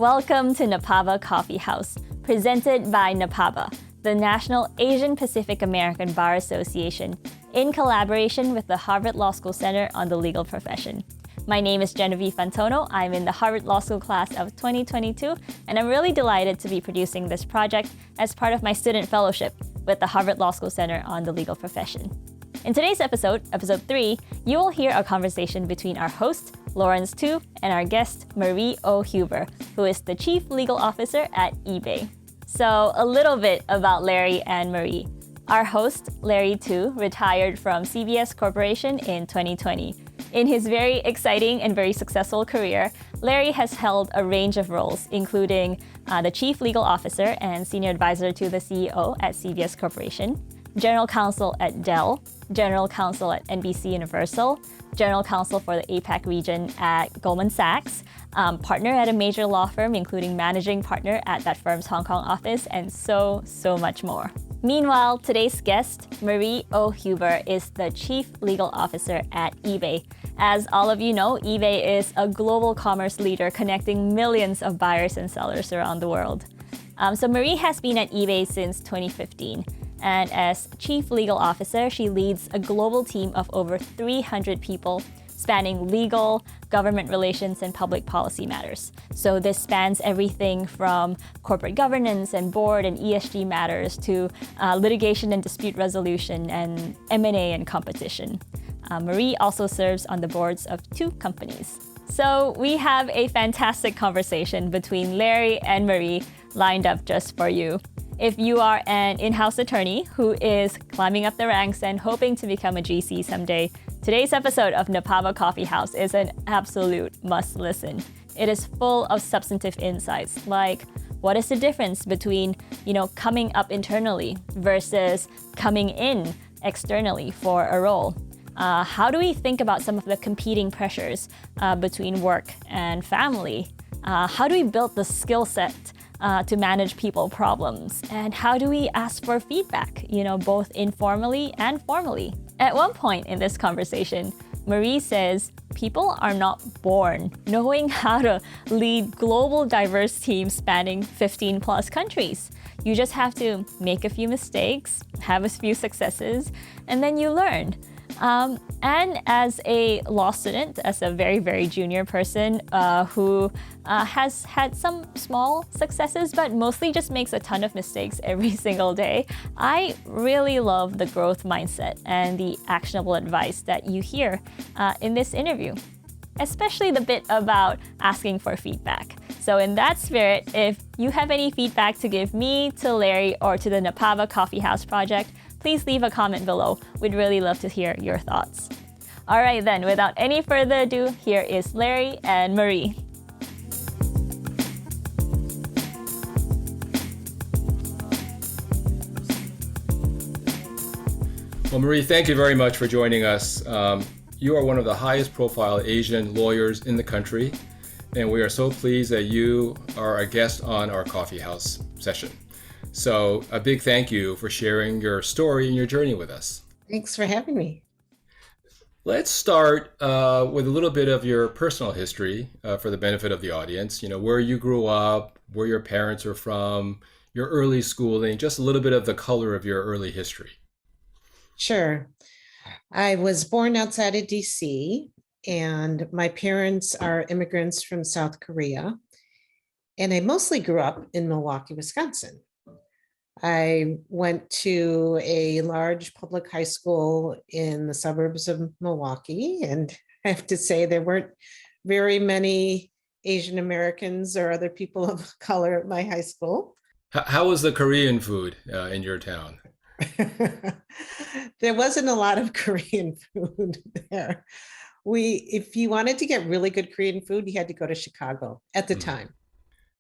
Welcome to NAPABA Coffee House, presented by NAPABA, the National Asian Pacific American Bar Association, in collaboration with the Harvard Law School Center on the Legal Profession. My name is Genevieve Fantono. I'm in the Harvard Law School class of 2022, and I'm really delighted to be producing this project as part of my student fellowship with the Harvard Law School Center on the Legal Profession. In today's episode, episode 3, you will hear a conversation between our host, Lawrence Tu, and our guest, Marie O. Huber, who is the Chief Legal Officer at eBay. So a little bit about Larry and Marie. Our host, Larry Tu, retired from CBS Corporation in 2020. In his very exciting and very successful career, Larry has held a range of roles, including the Chief Legal Officer and Senior Advisor to the CEO at CBS Corporation, General Counsel at Dell, General Counsel at NBC Universal, General Counsel for the APAC region at Goldman Sachs, partner at a major law firm, including managing partner at that firm's Hong Kong office, and so much more. Meanwhile, today's guest, Marie O. Huber, is the Chief Legal Officer at eBay. As all of you know, eBay is a global commerce leader connecting millions of buyers and sellers around the world. So Marie has been at eBay since 2015. And as Chief Legal Officer, she leads a global team of over 300 people spanning legal, government relations, and public policy matters. So this spans everything from corporate governance and board and ESG matters to litigation and dispute resolution and M&A and competition. Marie also serves on the boards of 2 companies. So we have a fantastic conversation between Larry and Marie lined up just for you. If you are an in-house attorney who is climbing up the ranks and hoping to become a GC someday, today's episode of NAPABA Coffee House is an absolute must-listen. It is full of substantive insights, like what is the difference between, coming up internally versus coming in externally for a role? How do we think about some of the competing pressures between work and family? How do we build the skill set to manage people problems? And how do we ask for feedback, both informally and formally? At one point in this conversation, Marie says, people are not born knowing how to lead global diverse teams spanning 15 plus countries. You just have to make a few mistakes, have a few successes, and then you learn. And as a law student, as a very, very junior person who has had some small successes, but mostly just makes a ton of mistakes every single day, I really love the growth mindset and the actionable advice that you hear in this interview, especially the bit about asking for feedback. So in that spirit, if you have any feedback to give me, to Larry, or to the NAPABA Coffee House project, please leave a comment below. We'd really love to hear your thoughts. All right then, without any further ado, here is Larry and Marie. Well, Marie, thank you very much for joining us. You are one of the highest profile Asian lawyers in the country, and we are so pleased that you are a guest on our coffee house session. So a big thank you for sharing your story and your journey with us. Thanks for having me. Let's start with a little bit of your personal history for the benefit of the audience. Where you grew up, where your parents are from, your early schooling, just a little bit of the color of your early history. Sure. I was born outside of DC, and my parents are immigrants from South Korea. And I mostly grew up in Milwaukee, Wisconsin. I went to a large public high school in the suburbs of Milwaukee, and I have to say there weren't very many Asian Americans or other people of color at my high school. How was the Korean food in your town? There wasn't a lot of Korean food there. If you wanted to get really good Korean food, you had to go to Chicago at the time.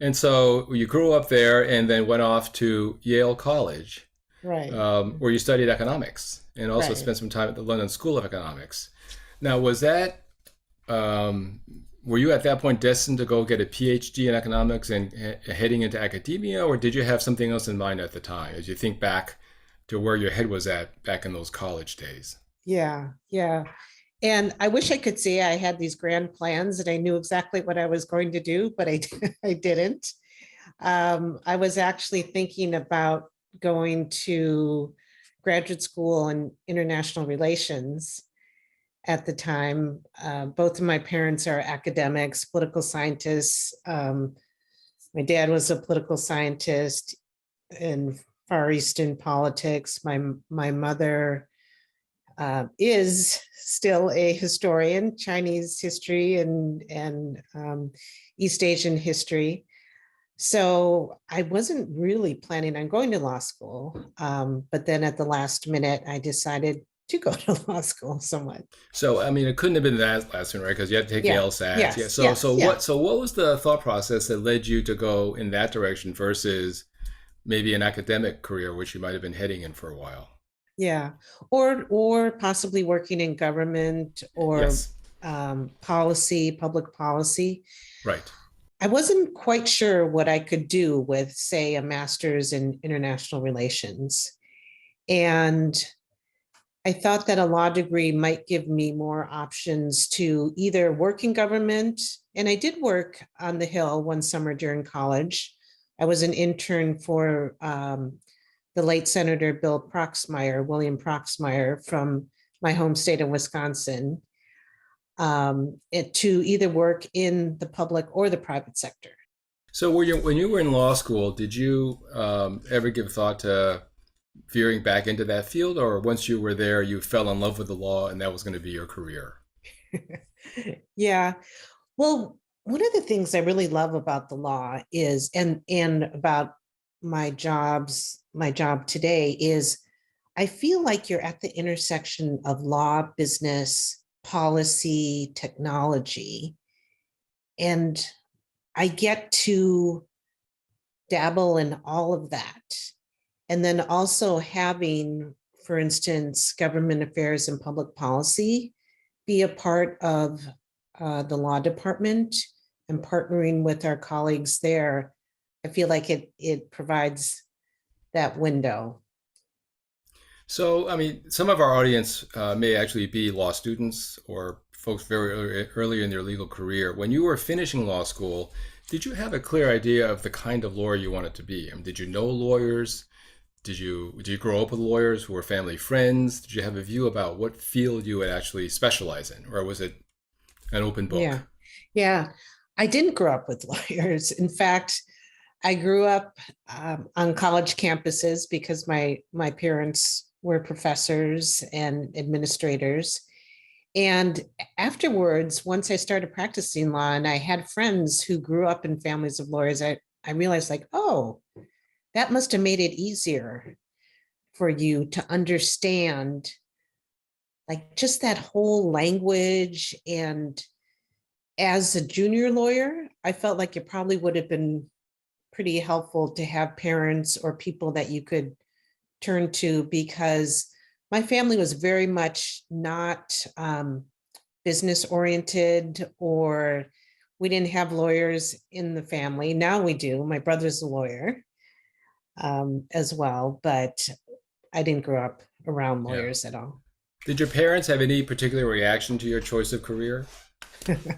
And so you grew up there and then went off to Yale College, right? Where you studied economics and also Right. spent some time at the London School of Economics. Now, was that, were you at that point destined to go get a PhD in economics and heading into academia, or did you have something else in mind at the time as you think back to where your head was at back in those college days? Yeah. And I wish I could say I had these grand plans and I knew exactly what I was going to do, but I didn't. I was actually thinking about going to graduate school in international relations at the time. Both of my parents are academics, political scientists. My dad was a political scientist in Far Eastern politics. My mother is still a historian, Chinese history and East Asian history. So I wasn't really planning on going to law school, but then at the last minute, I decided to go to law school somewhat. So, I mean, it couldn't have been that last one, right? Because you had to take the Yeah. LSAT. Yeah. Yes. Yes. Yeah. So what was the thought process that led you to go in that direction versus maybe an academic career, which you might have been heading in for a while? Yeah. Or possibly working in government or Yes. policy, public policy. Right. I wasn't quite sure what I could do with, say, a master's in international relations. And I thought that a law degree might give me more options to either work in government. And I did work on the Hill one summer during college. I was an intern for the late Senator William Proxmire from my home state of Wisconsin, to either work in the public or the private sector. So when you were in law school, did you ever give thought to veering back into that field, or once you were there, you fell in love with the law and that was going to be your career? Yeah. Well, one of the things I really love about the law is, and about my job today is I feel like you're at the intersection of law, business, policy, technology, and I get to dabble in all of that. And then also having, for instance, government affairs and public policy be a part of the law department and partnering with our colleagues there. I feel like it provides that window. So, I mean, some of our audience may actually be law students or folks very early in their legal career. When you were finishing law school, did you have a clear idea of the kind of lawyer you wanted to be? I mean, did you know lawyers? Did you grow up with lawyers who were family friends? Did you have a view about what field you would actually specialize in, or was it an open Yeah. book? Yeah. I didn't grow up with lawyers. In fact, I grew up on college campuses because my parents were professors and administrators. And afterwards, once I started practicing law and I had friends who grew up in families of lawyers, I realized like, oh, that must have made it easier for you to understand like just that whole language. And as a junior lawyer, I felt like it probably would have been pretty helpful to have parents or people that you could turn to, because my family was very much not business oriented, or we didn't have lawyers in the family. Now we do. My brother's a lawyer as well, but I didn't grow up around Yeah. lawyers at all. Did your parents have any particular reaction to your choice of career?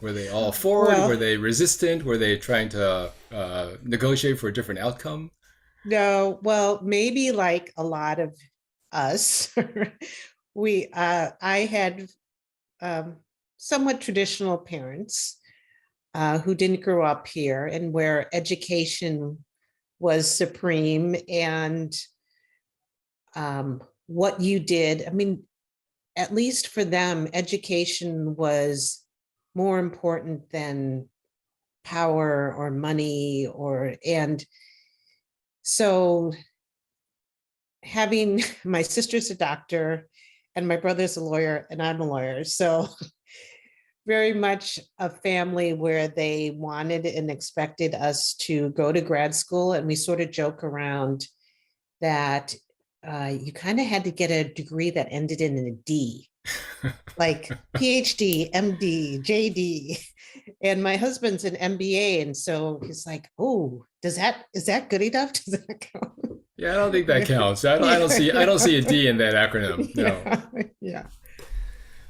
Were they all for it? Were Well, they resistant? Were they trying to negotiate for a different outcome? no, well, maybe like a lot of us, I had um, somewhat traditional parents who didn't grow up here and where education was supreme, and what you did. I mean, at least for them, education was more important than power or money, and so having my sister's a doctor and my brother's a lawyer and I'm a lawyer. So very much a family where they wanted and expected us to go to grad school. And we sort of joke around that you kind of had to get a degree that ended in a D, like PhD, MD, JD. And my husband's an MBA. And so he's like, oh, is that good enough? Does that count? Yeah, I don't think that counts. I don't see a D in that acronym. No. Yeah. Yeah.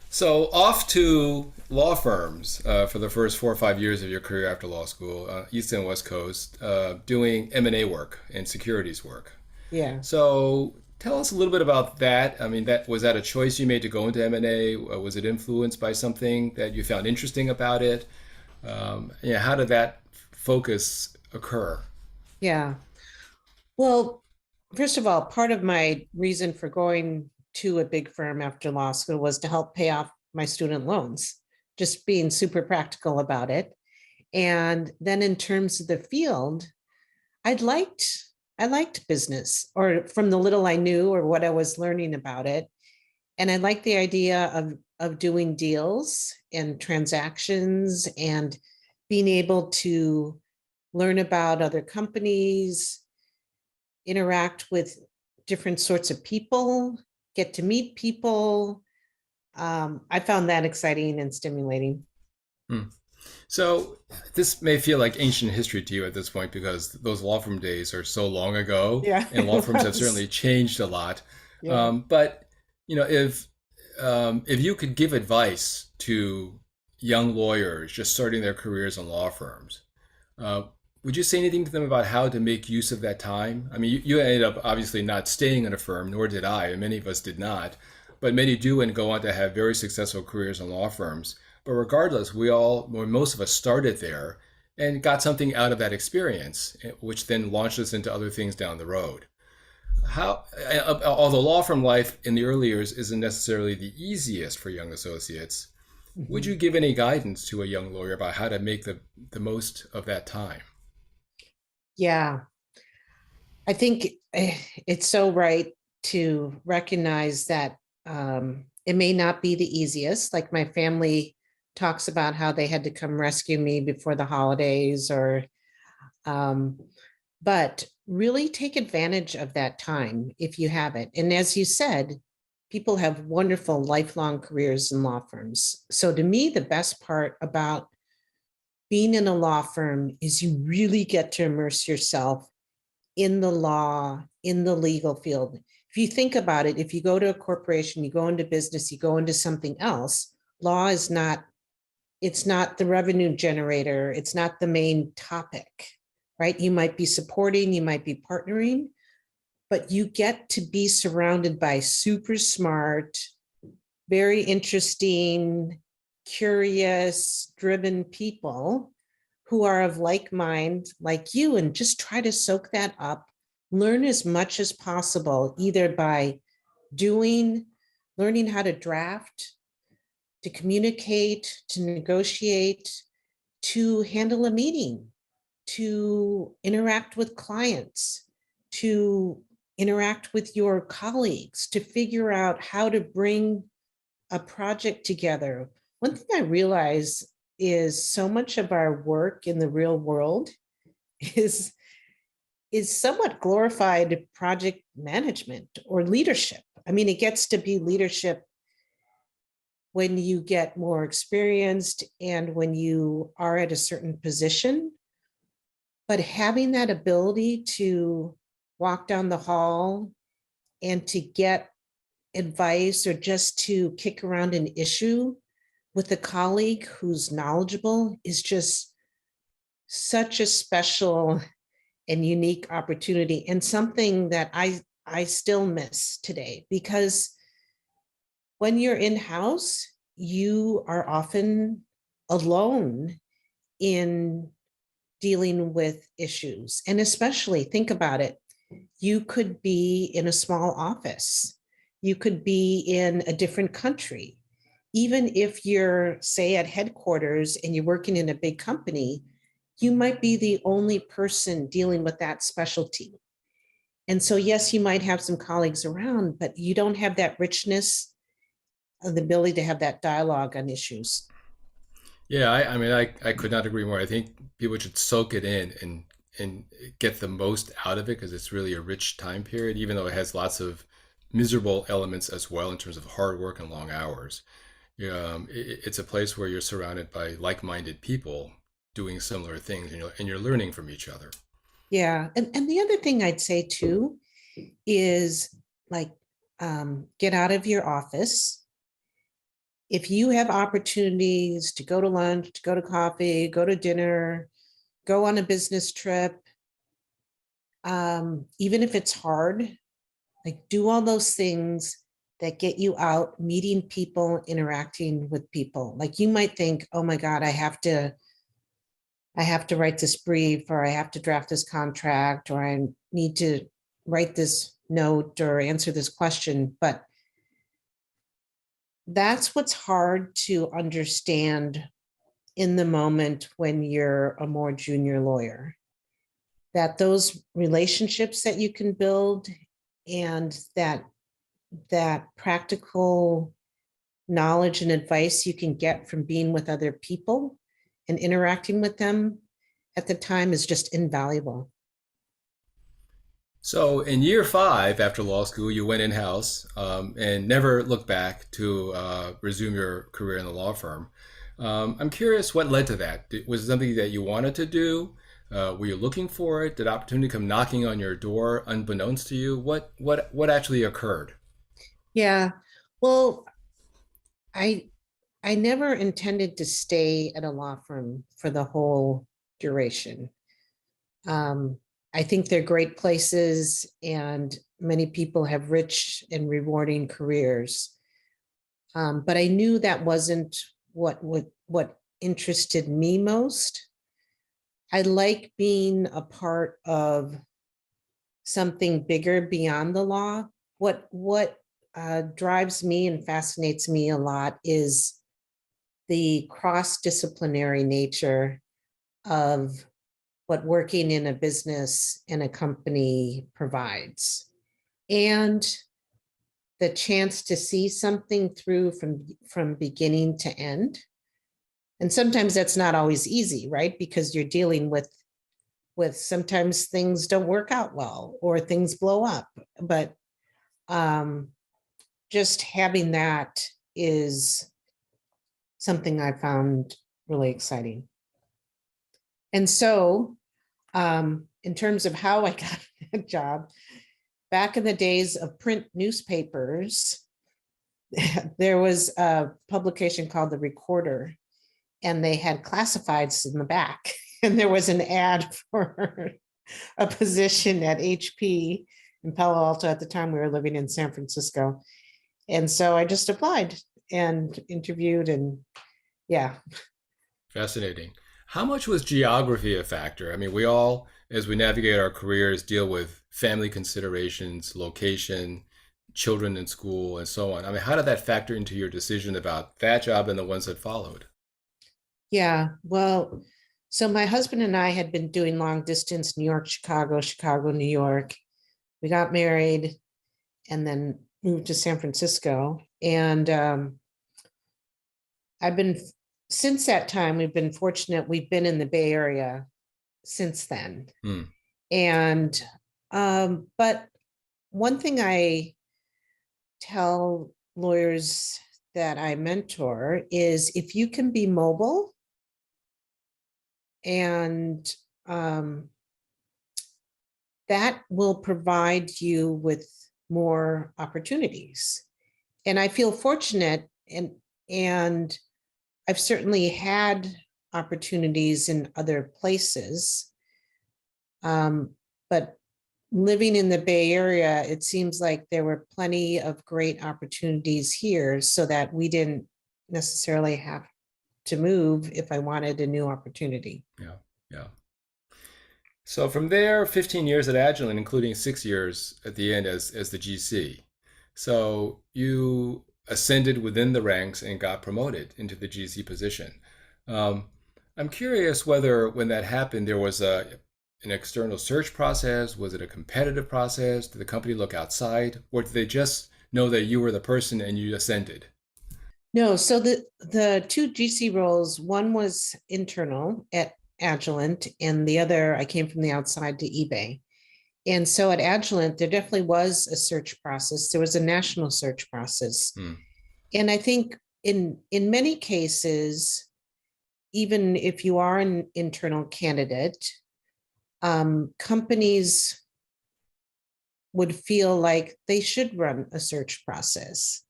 So off to law firms for the first 4 or 5 years of your career after law school, East and West Coast, doing M&A work and securities work. Yeah. So tell us a little bit about that. I mean, that was that a choice you made to go into M&A? Was it influenced by something that you found interesting about it? Yeah, how did that focus occur? Yeah. Well, first of all, part of my reason for going to a big firm after law school was to help pay off my student loans, just being super practical about it. And then in terms of the field, I'd liked I liked business, or from the little I knew or what I was learning about it. And I liked the idea of doing deals and transactions and being able to learn about other companies, interact with different sorts of people, get to meet people. I found that exciting and stimulating. Hmm. So this may feel like ancient history to you at this point because those law firm days are so long ago, Yeah, and it law firms have was. certainly changed a lot. Yeah. But you know, if you could give advice to young lawyers just starting their careers in law firms, uh, would you say anything to them about how to make use of that time? I mean, you ended up obviously not staying in a firm, nor did I, and many of us did not. But many do and go on to have very successful careers in law firms. But regardless, or most of us started there and got something out of that experience, which then launched us into other things down the road. Although law firm life in the early years isn't necessarily the easiest for young associates, would you Mhm. give any guidance to a young lawyer about how to make the most of that time? Yeah, I think it's so right to recognize that it may not be the easiest. Like my family talks about how they had to come rescue me before the holidays, or um, but really take advantage of that time if you have it. And as you said, people have wonderful lifelong careers in law firms. So to me, the best part about being in a law firm is you really get to immerse yourself in the law, in the legal field. If you think about it, if you go to a corporation, you go into business, you go into something else, law is not, it's not the revenue generator, it's not the main topic, right? You might be supporting, you might be partnering, but you get to be surrounded by super smart, very interesting, curious, driven people who are of like mind, like you, and just try to soak that up, learn as much as possible, either by doing, learning how to draft, to communicate, to negotiate, to handle a meeting, to interact with clients, to interact with your colleagues, to figure out how to bring a project together. One thing I realize is so much of our work in the real world is is somewhat glorified project management or leadership. I mean, it gets to be leadership when you get more experienced and when you are at a certain position, but having that ability to walk down the hall and to get advice or just to kick around an issue with a colleague who's knowledgeable is just such a special and unique opportunity, and something that I still miss today, because when you're in house, you are often alone in dealing with issues. And especially think about it, you could be in a small office, you could be in a different country. Even if you're, say, at headquarters and you're working in a big company, you might be the only person dealing with that specialty. And so, yes, you might have some colleagues around, but you don't have that richness of the ability to have that dialogue on issues. Yeah, I mean, I could not agree more. I think people should soak it in and get the most out of it because it's really a rich time period, even though it has lots of miserable elements as well in terms of hard work and long hours. It's a place where you're surrounded by like-minded people doing similar things, and you're learning from each other. Yeah. And the other thing I'd say too is like get out of your office if you have opportunities to go to lunch, to go to coffee, go to dinner, go on a business trip, even if it's hard, like do all those things that get you out, meeting people, interacting with people. Like you might think, oh my God, I have to write this brief, or I have to draft this contract, or I need to write this note or answer this question. But that's what's hard to understand in the moment when you're a more junior lawyer, that those relationships that you can build and that practical knowledge and advice you can get from being with other people and interacting with them at the time is just invaluable. So in year 5 after law school, you went in-house and never looked back to resume your career in the law firm. I'm curious what led to that. Was it something that you wanted to do? Were you looking for it? Did opportunity come knocking on your door unbeknownst to you? What actually occurred? Yeah, well, I never intended to stay at a law firm for the whole duration. I think they're great places, and many people have rich and rewarding careers. But I knew that wasn't what interested me most. I like being a part of something bigger beyond the law. What drives me and fascinates me a lot is the cross-disciplinary nature of what working in a business and a company provides, and the chance to see something through from beginning to end. And sometimes that's not always easy, right? Because you're dealing with sometimes things don't work out well or things blow up. But just having that is something I found really exciting. And so in terms of how I got that job, back in the days of print newspapers, there was a publication called The Recorder, and they had classifieds in the back. And there was an ad for a position at HP in Palo Alto. At the time, we were living in San Francisco. And so I just applied and interviewed, and yeah. Fascinating. How much was geography a factor? I mean, we all, as we navigate our careers, deal with family considerations, location, children in school, and so on. I mean, how did that factor into your decision about that job and the ones that followed? Yeah, well, so my husband and I had been doing long distance, New York, Chicago, Chicago, New York. We got married and then moved to San Francisco. And since that time, we've been fortunate. We've been in the Bay Area since then. And, but one thing I tell lawyers that I mentor is if you can be mobile and that will provide you with more opportunities. And I feel fortunate, and I've certainly had opportunities in other places. But living in the Bay Area, it seems like there were plenty of great opportunities here, so that we didn't necessarily have to move if I wanted a new opportunity. Yeah, yeah. So from there, 15 years at Agilent, including 6 years at the end as the GC. So you ascended within the ranks and got promoted into the GC position. I'm curious whether when that happened, there was an external search process. Was it a competitive process? Did the company look outside? Or did they just know that you were the person and you ascended? No, so the two GC roles, one was internal at Agilent, and the other, I came from the outside to eBay. And so at Agilent, there definitely was a search process. There was a national search process. And I think in many cases, even if you are an internal candidate, companies would feel like they should run a search process.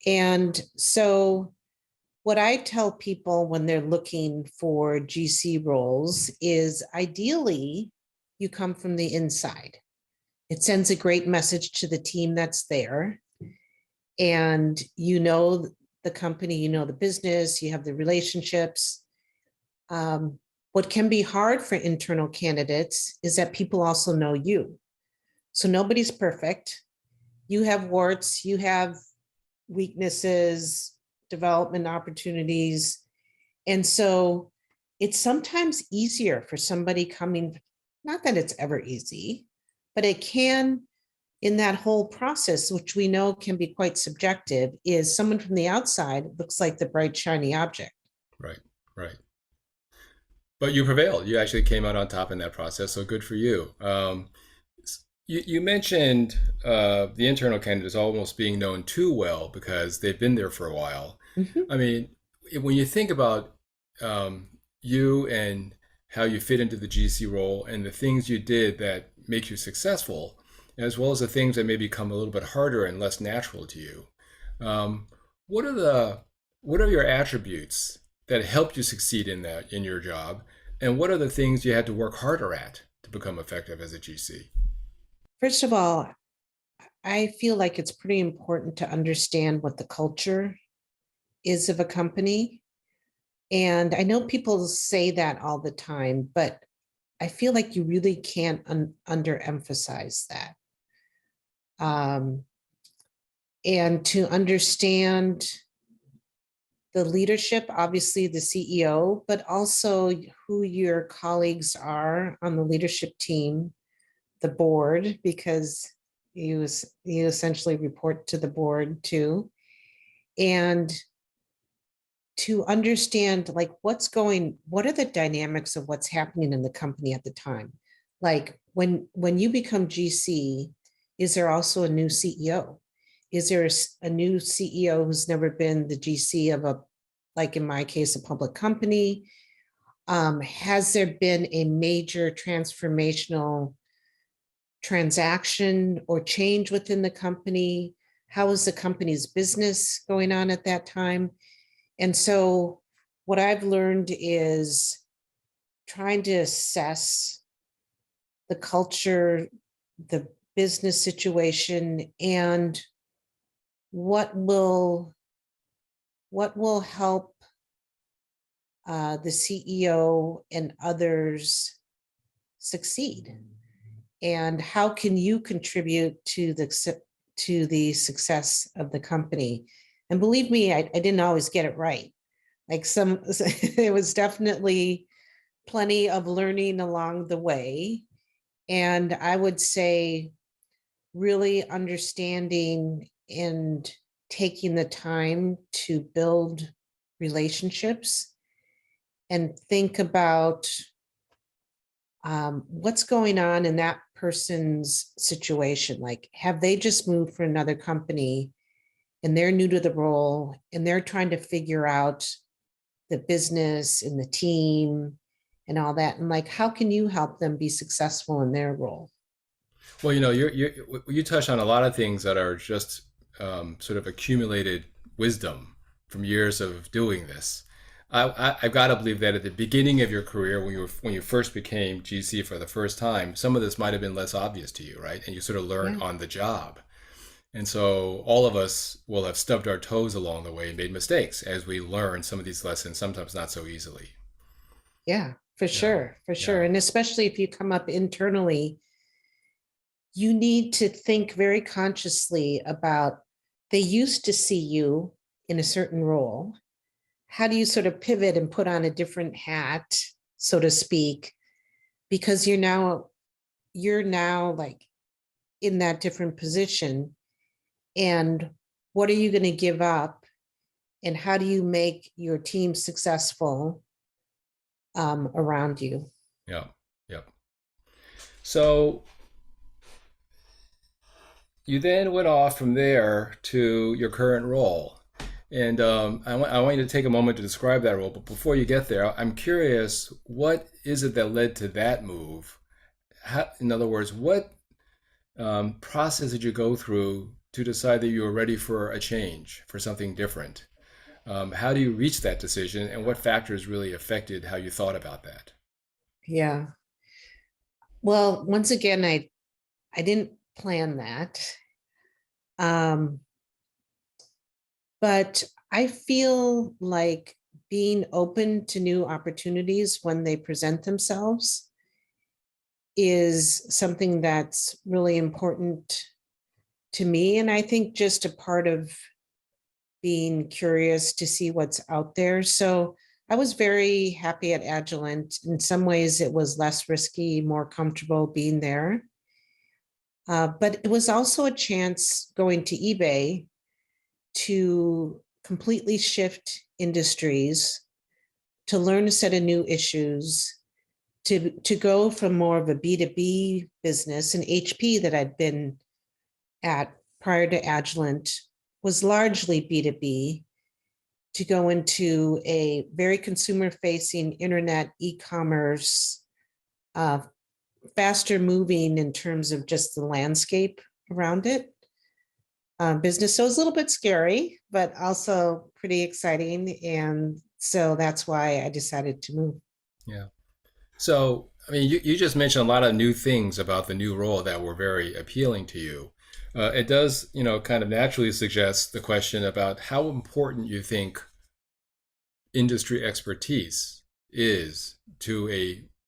And so what I tell people when they're looking for GC roles is ideally you come from the inside. It sends a great message to the team that's there. And you know the company, you know the business, you have the relationships. What can be hard for internal candidates is that people also know you. So nobody's perfect. You have warts, you have weaknesses, development opportunities. And so it's sometimes easier for somebody coming, not that it's ever easy, but it can, in that whole process, which we know can be quite subjective, is someone from the outside looks like the bright, shiny object. Right, right. But you prevailed. You actually came out on top in that process, so good for you. You mentioned the internal candidates almost being known too well because they've been there for a while. Mhm. I mean, when you think about you and how you fit into the GC role and the things you did that make you successful, as well as the things that may become a little bit harder and less natural to you, um, what are your attributes that helped you succeed in that in your job, and what are the things you had to work harder at to become effective as a GC? First of all, I feel like it's pretty important to understand what the culture is of a company. And I know people say that all the time, but I feel like you really can't underemphasize that. Um, and to understand the leadership, obviously the CEO, but also who your colleagues are on the leadership team, the board, because you essentially report to the board too, and to understand like what are the dynamics of what's happening in the company at the time. Like when you become GC, is there also a new CEO? Is there a new CEO who's never been the GC of a, like in my case, a public company? Has there been a major transformational transaction or change within the company? How is the company's business going on at that time? And so what I've learned is trying to assess the culture, the business situation, and what will help the CEO and others succeed, and how can you contribute to the success of the company. And believe me, I didn't always get it right. Like it was definitely plenty of learning along the way. And I would say really understanding and taking the time to build relationships and think about what's going on in that person's situation. Like, have they just moved for another company and they're new to the role and they're trying to figure out the business and the team and all that? And like, how can you help them be successful in their role? Well, you touch on a lot of things that are just sort of accumulated wisdom from years of doing this. I've got to believe that at the beginning of your career, when you first became GC for the first time, some of this might have been less obvious to you, right? And you sort of Yeah, learned on the job. And so all of us will have stubbed our toes along the way and made mistakes as we learn some of these lessons, sometimes not so easily. yeah, for Yeah, sure, for sure. yeah, And especially if you come up internally, you need to think very consciously about, they used to see you in a certain role. How do you sort of pivot and put on a different hat, so to speak, because you're now like in that different position, and what are you going to give up, and how do you make your team successful around you? yeah, yeah. So you then went off from there to your current role. And I want you to take a moment to describe that role. But before you get there, I'm curious, what is it that led to that move? In other words, what process did you go through to decide that you were ready for a change, for something different? How do you reach that decision, and what factors really affected how you thought about that? Yeah. Well, once again, I didn't plan that. Um, but I feel like being open to new opportunities when they present themselves is something that's really important to me. And I think just a part of being curious to see what's out there. So I was very happy at Agilent. In some ways, it was less risky, more comfortable being there. But it was also a chance going to eBay to completely shift industries, to learn a set of new issues, to go from more of a B2B business, and HP that I'd been at prior to Agilent was largely B2B, to go into a very consumer-facing internet e-commerce, faster moving in terms of just the landscape around it. Business. So it was a little bit scary, but also pretty exciting. And so that's why I decided to move. Yeah. So, I mean, you just mentioned a lot of new things about the new role that were very appealing to you. It does, kind of naturally suggest the question about how important you think industry expertise is to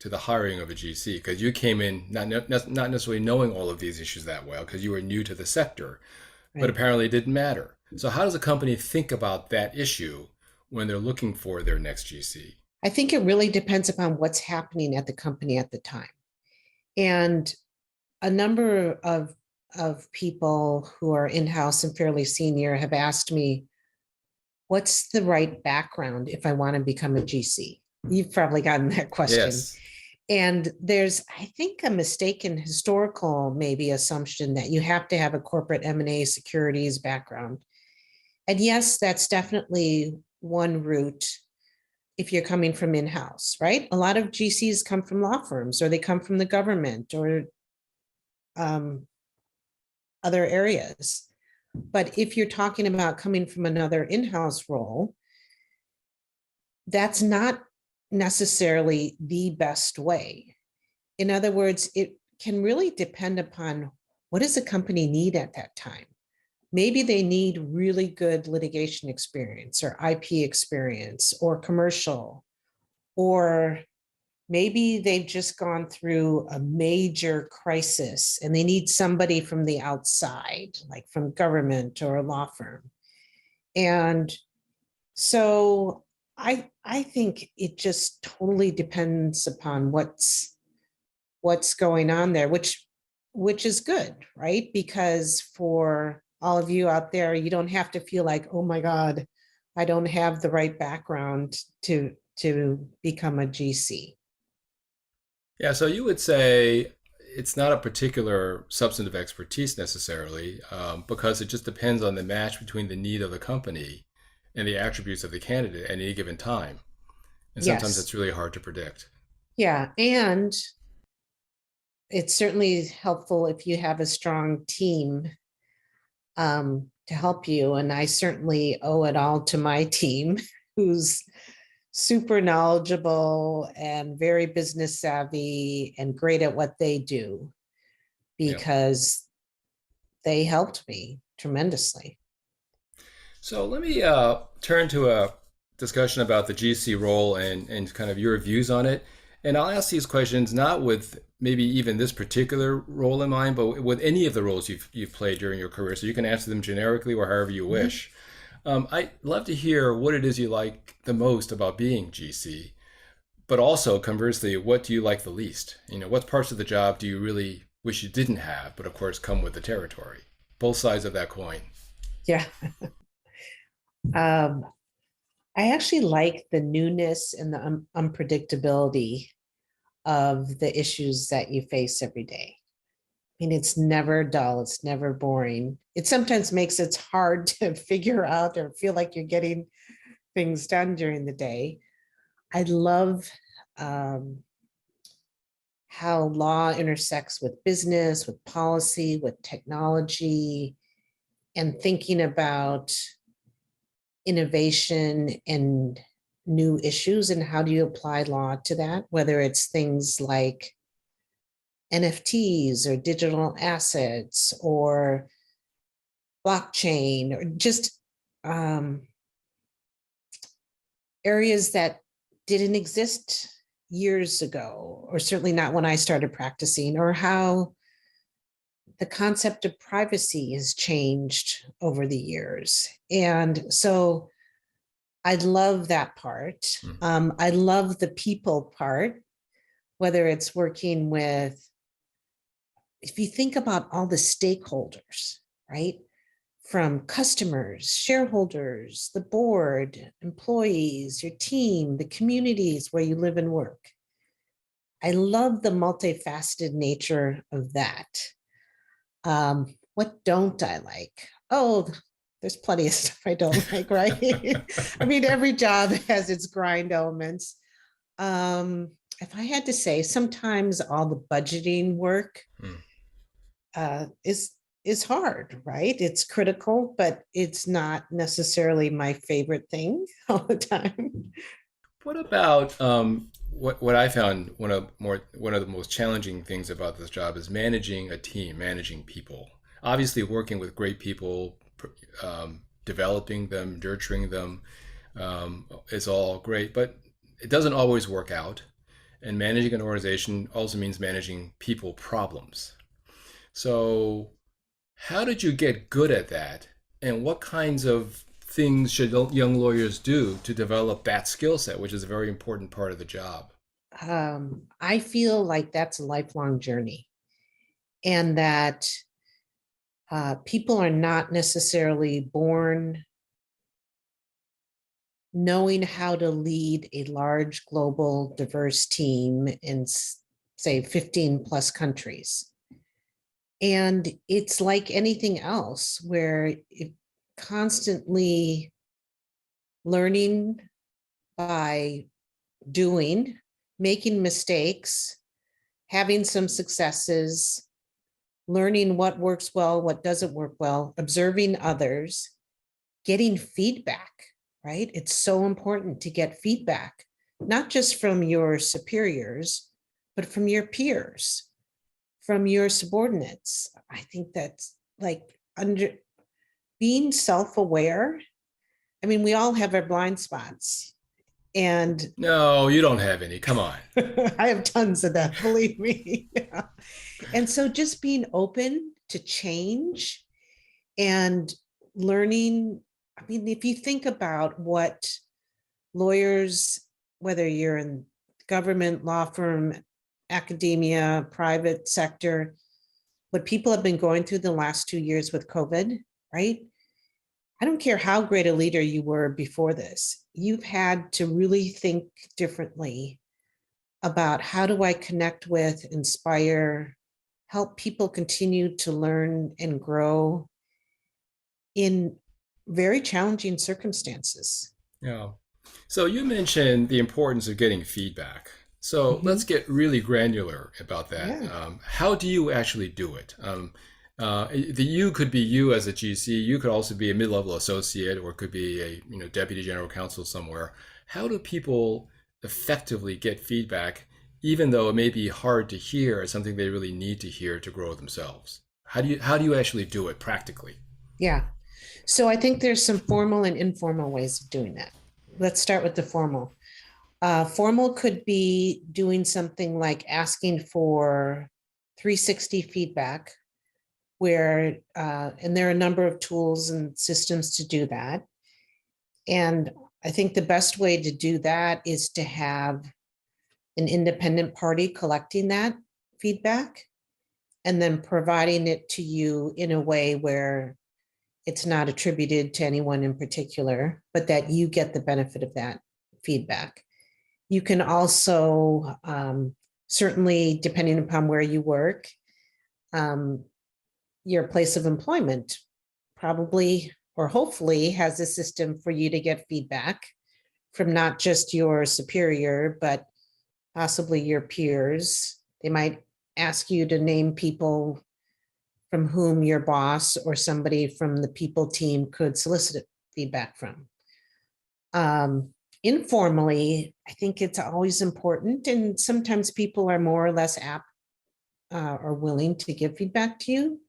the hiring of a GC, because you came in not necessarily knowing all of these issues that well because you were new to the sector, but Right. apparently it didn't matter. So how does a company think about that issue when they're looking for their next GC? I think it really depends upon what's happening at the company at the time. And a number of people who are in-house and fairly senior have asked me, what's the right background if I want to become a GC? You've probably gotten that question. Yes. And there's, I think, a mistaken historical maybe assumption that you have to have a corporate M&A securities background. And yes, that's definitely one route if you're coming from in-house, right? A lot of GCs come from law firms, or they come from the government, or other areas. But if you're talking about coming from another in-house role, that's not necessarily the best way. In other words, it can really depend upon what does the company need at that time. Maybe they need really good litigation experience or IP experience or commercial, or maybe they've just gone through a major crisis and they need somebody from the outside, like from government or a law firm. And so I think it just totally depends upon what's going on there, which is good, right? Because for all of you out there, you don't have to feel like, oh my God, I don't have the right background to become a GC. Yeah, so you would say it's not a particular substantive expertise necessarily, because it just depends on the match between the need of the company and the attributes of the candidate at any given time. And sometimes Yes. it's really hard to predict. Yeah. And it's certainly helpful if you have a strong team to help you. And I certainly owe it all to my team, who's super knowledgeable and very business savvy and great at what they do, Yeah. because they helped me tremendously. So let me turn to a discussion about the GC role and kind of your views on it. And I'll ask these questions not with maybe even this particular role in mind, but with any of the roles you've played during your career. So you can answer them generically or however you wish. I'd love to hear what it is you like the most about being GC, but also conversely, what do you like the least? What parts of the job do you really wish you didn't have, but of course come with the territory? Both sides of that coin. Yeah. um, I actually like the newness and the unpredictability of the issues that you face every day. I mean, it's never dull, it's never boring. It sometimes makes it hard to figure out or feel like you're getting things done during the day. I love um, how law intersects with business, with policy, with technology. and thinking about innovation and new issues and how do you apply law to that, whether it's things like NFTs or digital assets or blockchain or just areas that didn't exist years ago, or certainly not when I started practicing, or how the concept of privacy has changed over the years. And so I love that part. I love the people part, whether it's working with, if you think about all the stakeholders, right? From customers, shareholders, the board, employees, your team, the communities where you live and work. I love the multifaceted nature of that. What don't I like? Oh, there's plenty of stuff I don't like, right? I mean, every job has its grind elements. If I had to say, sometimes all the budgeting work is hard, right? It's critical, but it's not necessarily my favorite thing all the time. What about what I found one of the most challenging things about this job is managing a team, managing people. Obviously, working with great people, developing them, nurturing them is all great, but it doesn't always work out. And managing an organization also means managing people problems. So, how did you get good at that? And what kinds of things should young lawyers do to develop that skill set, which is a very important part of the job? I feel like that's a lifelong journey, and that people are not necessarily born knowing how to lead a large, global, diverse team in, say, 15 plus countries. And it's like anything else, where it constantly learning by doing, making mistakes, having some successes, learning what works well, what doesn't work well, observing others, getting feedback, right? It's so important to get feedback, not just from your superiors, but from your peers, from your subordinates. I think that's like being self-aware. I mean, we all have our blind spots. And No, you don't have any. Come on. I have tons of that, believe me. Yeah. And so just being open to change and learning. I mean, if you think about what lawyers, whether you're in government, law firm, academia, private sector, what people have been going through the last 2 years with COVID, right? I don't care how great a leader you were before this, you've had to really think differently about how do I connect with, inspire, help people continue to learn and grow in very challenging circumstances. Yeah. So you mentioned the importance of getting feedback. So let's get really granular about that. Yeah. How do you actually do it? The you could be you as a GC. You could also be a mid-level associate, or it could be a deputy general counsel somewhere. How do people effectively get feedback, even though it may be hard to hear, as something they really need to hear to grow themselves? How do you actually do it practically? Yeah. So I think there's some formal and informal ways of doing that. Let's start with the formal. Formal could be doing something like asking for 360 feedback, where, and there are a number of tools and systems to do that. And I think the best way to do that is to have an independent party collecting that feedback and then providing it to you in a way where it's not attributed to anyone in particular, but that you get the benefit of that feedback. You can also, certainly depending upon where you work, your place of employment probably or hopefully has a system for you to get feedback from not just your superior, but possibly your peers. They might ask you to name people from whom your boss or somebody from the people team could solicit feedback from. Informally, I think it's always important, and sometimes people are more or less apt or willing to give feedback to you.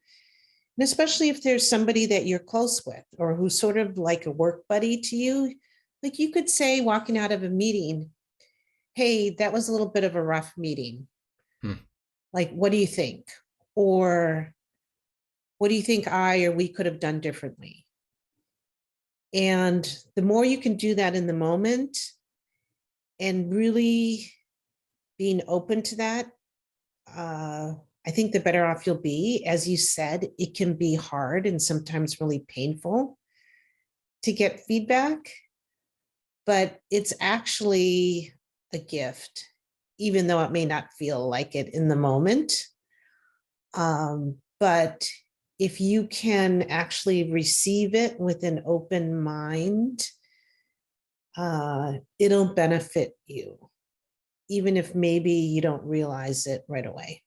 And especially if there's somebody that you're close with or who's sort of like a work buddy to you, like you could say walking out of a meeting, hey, that was a little bit of a rough meeting. Like, what do you think? Or what do you think I or we could have done differently? And the more you can do that in the moment and really being open to that, I think the better off you'll be. As you said, it can be hard and sometimes really painful to get feedback, but it's actually a gift, even though it may not feel like it in the moment. But if you can actually receive it with an open mind, it'll benefit you, even if maybe you don't realize it right away.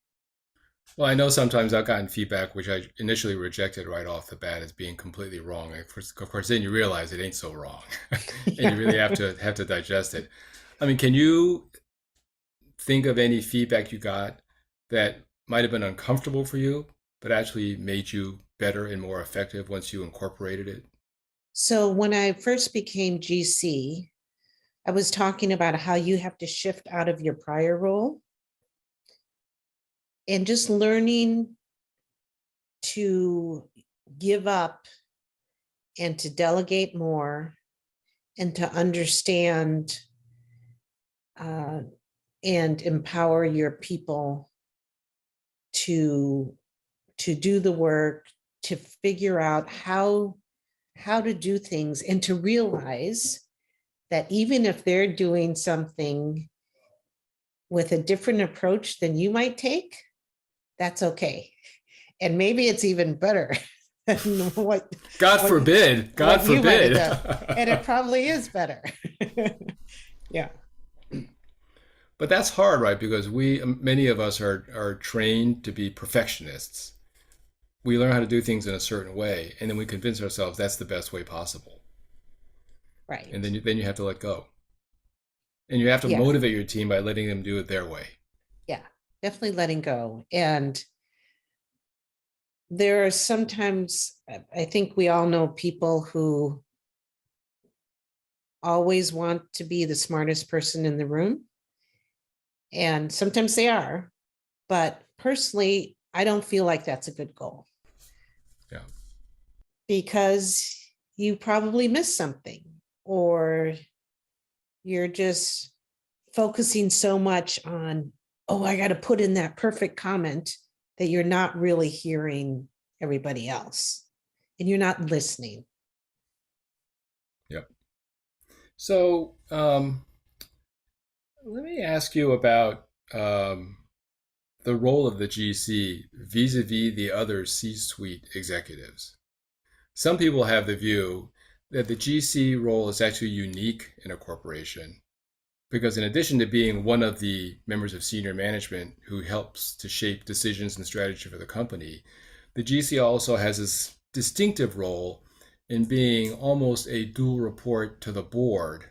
Well, I know sometimes I've gotten feedback which I initially rejected right off the bat as being completely wrong. And of course, then you realize it ain't so wrong, and you really have to digest it. I mean, can you think of any feedback you got that might have been uncomfortable for you, but actually made you better and more effective once you incorporated it? So when I first became GC, I was talking about how you have to shift out of your prior role and just learning to give up and to delegate more and to understand and empower your people to do the work, to figure out how to do things, and to realize that even if they're doing something with a different approach than you might take, that's okay. And maybe it's even better than what God forbid. God forbid. And it probably is better. Yeah. But that's hard, right? Because many of us are trained to be perfectionists. We learn how to do things in a certain way, and then we convince ourselves that's the best way possible. Right. And then you have to let go. And you have to motivate your team by letting them do it their way. Yeah, definitely letting go. And there are sometimes, I think we all know people who always want to be the smartest person in the room. And sometimes they are, but personally, I don't feel like that's a good goal. Yeah. Because you probably missed something, or you're just focusing so much on, oh, I got to put in that perfect comment, that you're not really hearing everybody else and you're not listening. Yeah. So let me ask you about the role of the GC vis-a-vis the other C-suite executives. Some people have the view that the GC role is actually unique in a corporation because in addition to being one of the members of senior management who helps to shape decisions and strategy for the company, the GC also has this distinctive role in being almost a dual report to the board,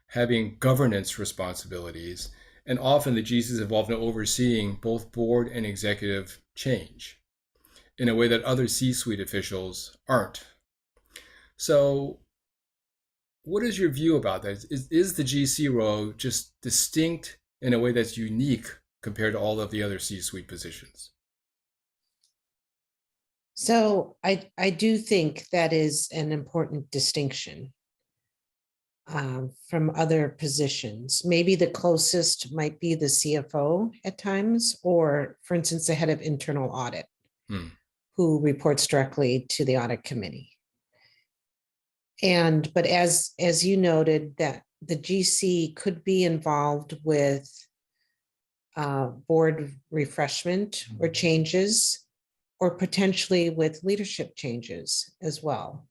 having governance responsibilities, and often the GC is involved in overseeing both board and executive change in a way that other C-suite officials aren't. So what is your view about that? Is the GC role just distinct in a way that's unique compared to all of the other C-suite positions? So I do think that is an important distinction from other positions. Maybe the closest might be the CFO at times, or for instance, the head of internal audit, who reports directly to the audit committee. But as you noted, that the GC could be involved with board refreshment or changes, or potentially with leadership changes as well.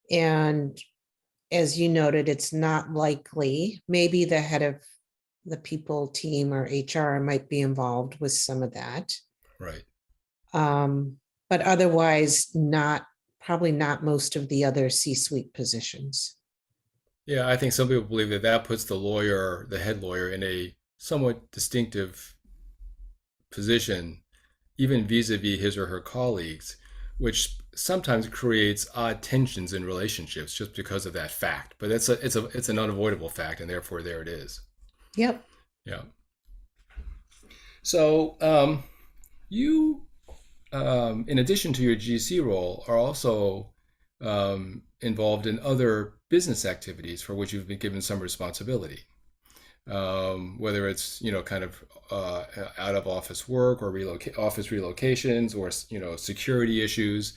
And as you noted, it's not likely, maybe the head of the people team or HR might be involved with some of that. Right. but otherwise probably not most of the other C-suite positions. Yeah, I think some people believe that that puts the lawyer, the head lawyer, in a somewhat distinctive position, even vis-a-vis his or her colleagues, which sometimes creates odd tensions in relationships just because of that fact. But it's an unavoidable fact, and therefore there it is. Yep. Yeah. So you, in addition to your GC role, are also involved in other business activities for which you've been given some responsibility. Whether it's kind of out of office work or office relocations or security issues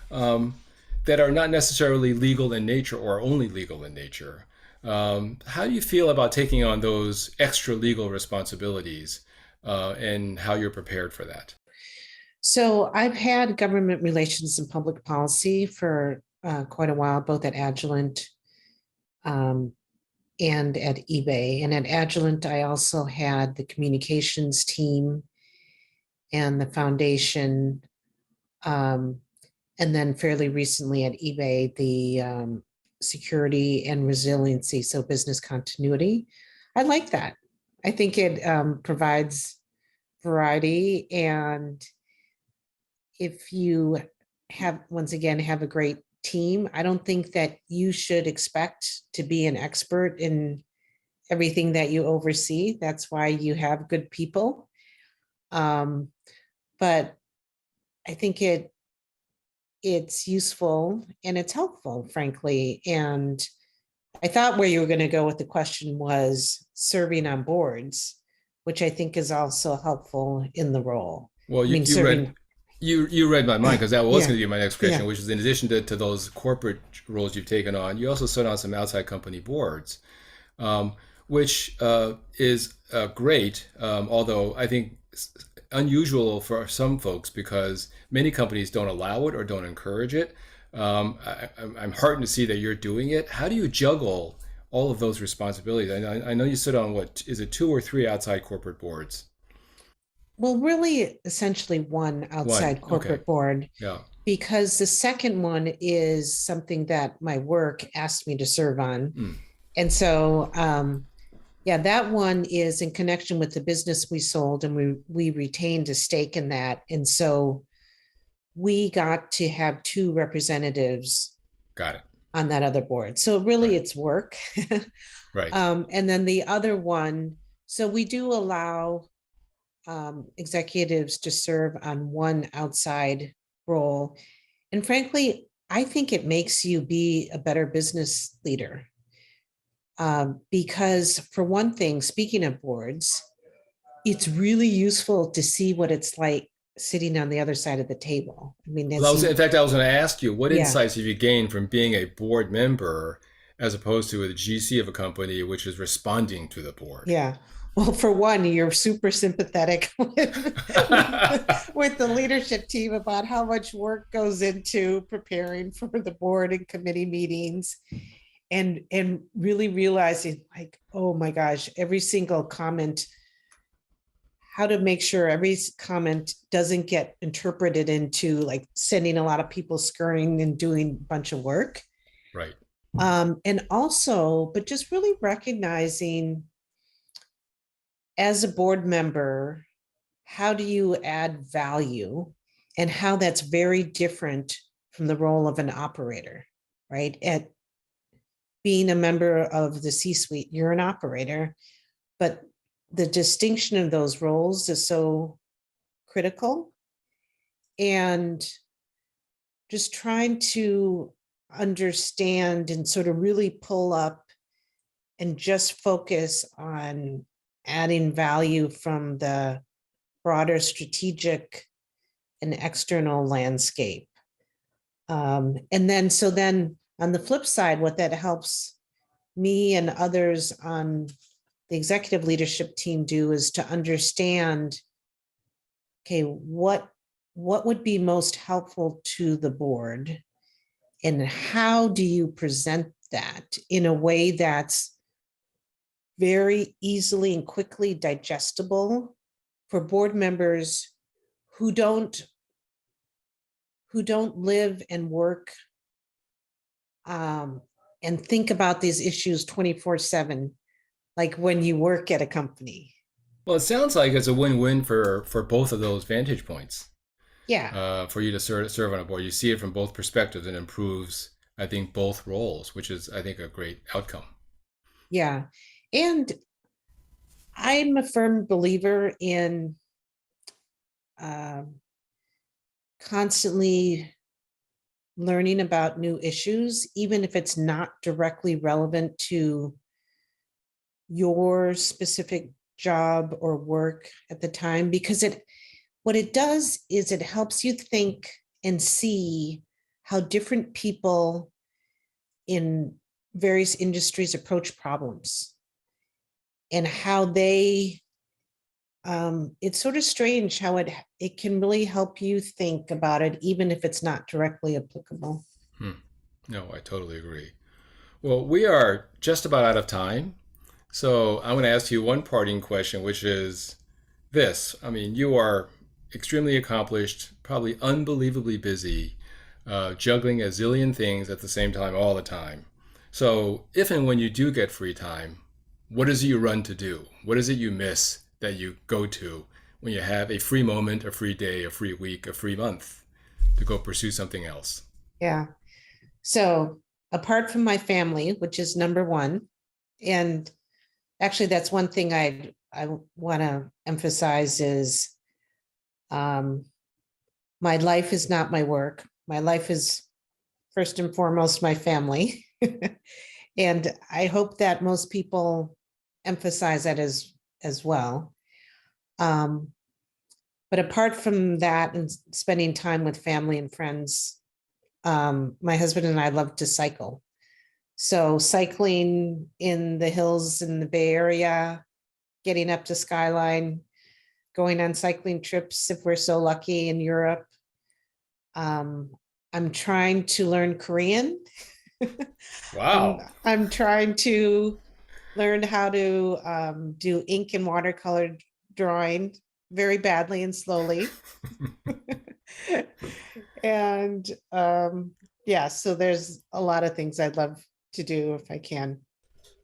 that are not necessarily legal in nature or only legal in nature. How do you feel about taking on those extra legal responsibilities and how you're prepared for that? So I've had government relations and public policy for quite a while, both at Agilent um, and at eBay. And at Agilent, I also had the communications team and the foundation. Um, and then fairly recently at eBay, the security and resiliency, so business continuity. I like that. I think it provides variety. And if you once again, have a great team, I don't think that you should expect to be an expert in everything that you oversee. That's why you have good people. But I think it's useful and it's helpful, frankly. And I thought where you were going to go with the question was serving on boards, which I think is also helpful in the role. Well, I mean, serving. You read my mind, because that was Yeah, going to be my next question, yeah. which is in addition to those corporate roles you've taken on, you also sit on some outside company boards, which is great, although I think unusual for some folks because many companies don't allow it or don't encourage it. I'm heartened to see that you're doing it. How do you juggle all of those responsibilities? I know you sit on, what is it, 2 or 3 outside corporate boards? Well, really, essentially one One. outside Okay. corporate board, Yeah. because the second one is something that my work asked me to serve on. Mm. And so, yeah, that one is in connection with the business we sold, and we retained a stake in that. And so we got to have 2 representatives Got it. on that other board. So really, Right. it's work. Right. And then the other one, so we do allow executives to serve on one outside role. And frankly, I think it makes you be a better business leader. Because for one thing, speaking of boards, it's really useful to see what it's like sitting on the other side of the table. I mean, Well, as in you, fact, I was going to ask you, what yeah, insights have you gained from being a board member as opposed to a GC of a company which is responding to the board? yeah. Well, for one, you're super sympathetic with the leadership team about how much work goes into preparing for the board and committee meetings, and really realizing, like, oh my gosh, every single comment, how to make sure every comment doesn't get interpreted into like sending a lot of people scurrying and doing a bunch of work. Right. And also, but just really recognizing as a board member, how do you add value, and how that's very different from the role of an operator, right? At being a member of the C-suite, you're an operator, but the distinction of those roles is so critical. And just trying to understand and sort of really pull up and just focus on adding value from the broader strategic and external landscape. And then on the flip side, what that helps me and others on the executive leadership team do is to understand, okay, what would be most helpful to the board, and how do you present that in a way that's very easily and quickly digestible for board members who don't who don't live and work and think about these issues 24/7, like when you work at a company. Well, it sounds like it's a win-win for both of those vantage points. Yeah, For you to serve on a board, you see it from both perspectives and improves, I think, both roles, which is, I think, a great outcome. yeah. And I'm a firm believer in constantly learning about new issues, even if it's not directly relevant to your specific job or work at the time, because what it does is it helps you think and see how different people in various industries approach problems and how they it's sort of strange how it can really help you think about it, even if it's not directly applicable. No, I totally agree. Well, we are just about out of time. So I'm going to ask you one parting question, which is this. I mean, you are extremely accomplished, probably unbelievably busy, juggling a zillion things at the same time all the time. So if and when you do get free time, what is it you run to do? What is it you miss that you go to when you have a free moment, a free day, a free week, a free month to go pursue something else? Yeah. So apart from my family, which is number one, and actually that's one thing I want to emphasize is my life is not my work. My life is first and foremost my family. And I hope that most people emphasize that as well. But apart from that and spending time with family and friends, my husband and I love to cycle. So cycling in the hills in the Bay Area, getting up to Skyline, going on cycling trips if we're so lucky in Europe. I'm trying to learn Korean. Wow. I'm trying to learn how to do ink and watercolor drawing very badly and slowly. And yeah, so there's a lot of things I'd love to do if I can.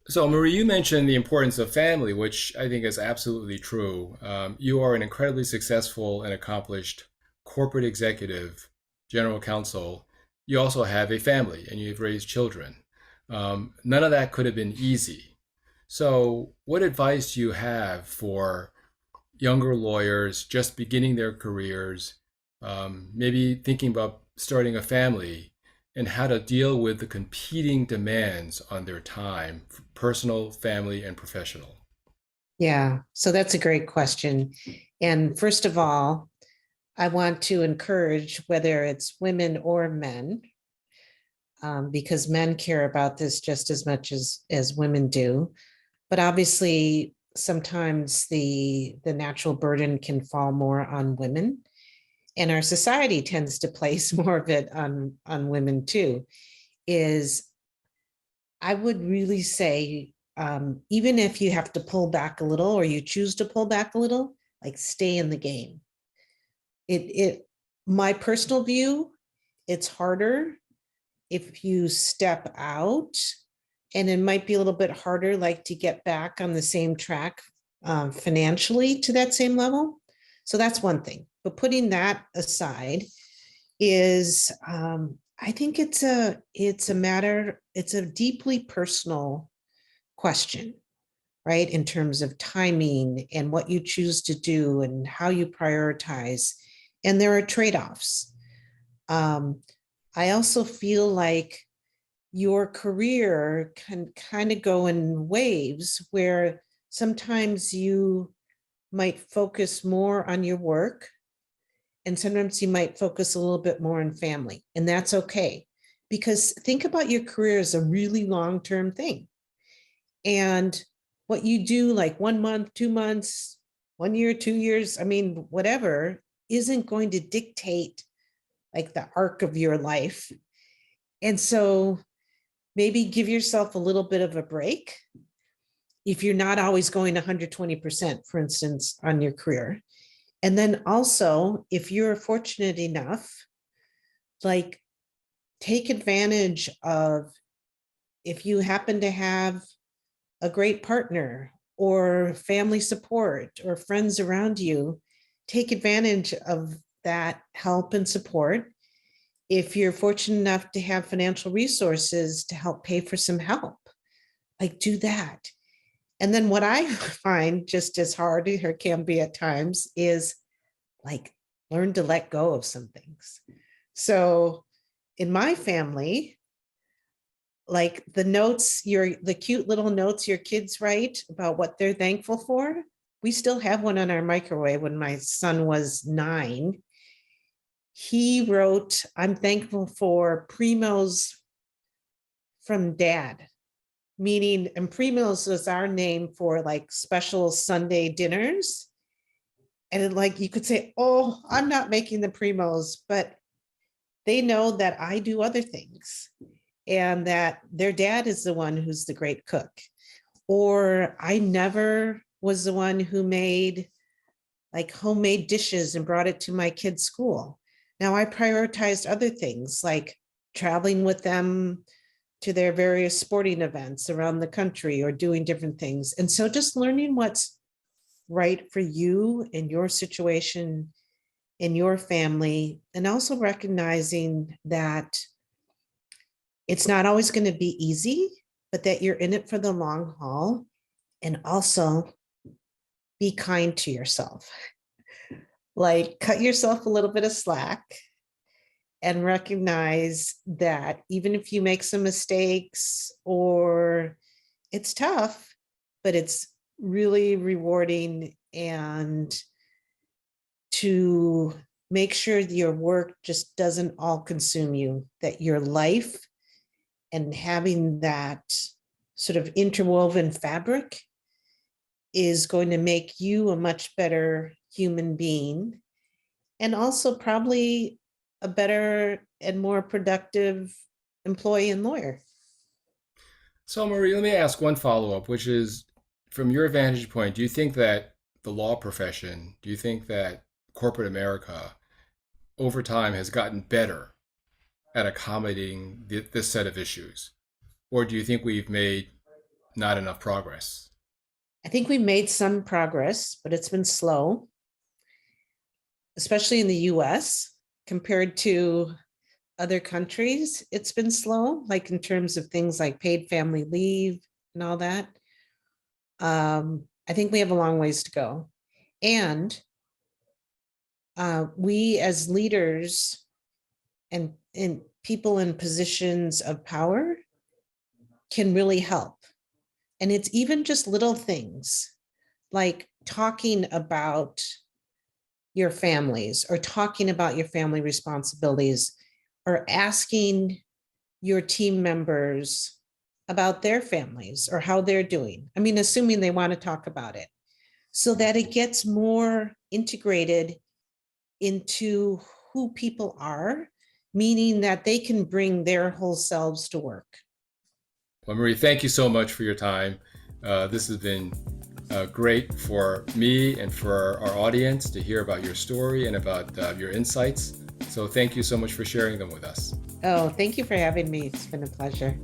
So, Marie, you mentioned the importance of family, which I think is absolutely true. You are an incredibly successful and accomplished corporate executive, general counsel. You also have a family and you've raised children. None of that could have been easy. So, what advice do you have for younger lawyers just beginning their careers, maybe thinking about starting a family, and how to deal with the competing demands on their time, personal, family, and professional? Yeah, so that's a great question. And first of all, I want to encourage whether it's women or men, because men care about this just as much as women do. But obviously, sometimes the natural burden can fall more on women, and our society tends to place more of it on women too. Is I would really say, even if you have to pull back a little or you choose to pull back a little, like stay in the game. My personal view, it's harder if you step out, and it might be a little bit harder, like to get back on the same track financially to that same level. So that's one thing. But putting that aside, is I think it's a matter, it's a deeply personal question, right? In terms of timing and what you choose to do and how you prioritize. And there are trade-offs. I also feel like your career can kind of go in waves where sometimes you might focus more on your work and sometimes you might focus a little bit more on family, and that's okay. Because think about your career as a really long-term thing. And what you do like 1 month, 2 months, 1 year, 2 years, I mean, whatever, isn't going to dictate like the arc of your life. And so maybe give yourself a little bit of a break if you're not always going 120%, for instance, on your career. And then also, if you're fortunate enough like take advantage of, if you happen to have a great partner or family support or friends around you, take advantage of that help and support. If you're fortunate enough to have financial resources to help pay for some help, like do that. And then what I find just as hard, or can be at times, is like learn to let go of some things. So in my family, like the cute little notes your kids write about what they're thankful for, we still have one on our microwave. When my son was 9, he wrote, "I'm thankful for primos from dad," meaning, and primos was our name for like special Sunday dinners. And like you could say, "Oh, I'm not making the primos," but they know that I do other things and that their dad is the one who's the great cook. Or I never was the one who made like homemade dishes and brought it to my kids' school. Now I prioritized other things like traveling with them to their various sporting events around the country or doing different things. And so just learning what's right for you in your situation, in your family, and also recognizing that it's not always going to be easy, but that you're in it for the long haul. And also be kind to yourself. Like cut yourself a little bit of slack and recognize that even if you make some mistakes or it's tough, but it's really rewarding, and to make sure that your work just doesn't all consume you, that your life and having that sort of interwoven fabric is going to make you a much better human being, and also probably a better and more productive employee and lawyer. So, Marie, let me ask one follow-up, which is, from your vantage point, do you think that the law profession, do you think that corporate America over time has gotten better at accommodating this set of issues? Or do you think we've made not enough progress? I think we made some progress, but it's been slow, especially in the US compared to other countries. It's been slow, like in terms of things like paid family leave and all that. I think we have a long ways to go. And we as leaders and people in positions of power can really help. And it's even just little things like talking about your families or talking about your family responsibilities or asking your team members about their families or how they're doing. I mean, assuming they want to talk about it, so that it gets more integrated into who people are, meaning that they can bring their whole selves to work. Well, Marie, thank you so much for your time. This has been great for me and for our audience to hear about your story and about your insights. So thank you so much for sharing them with us. Oh, thank you for having me. It's been a pleasure.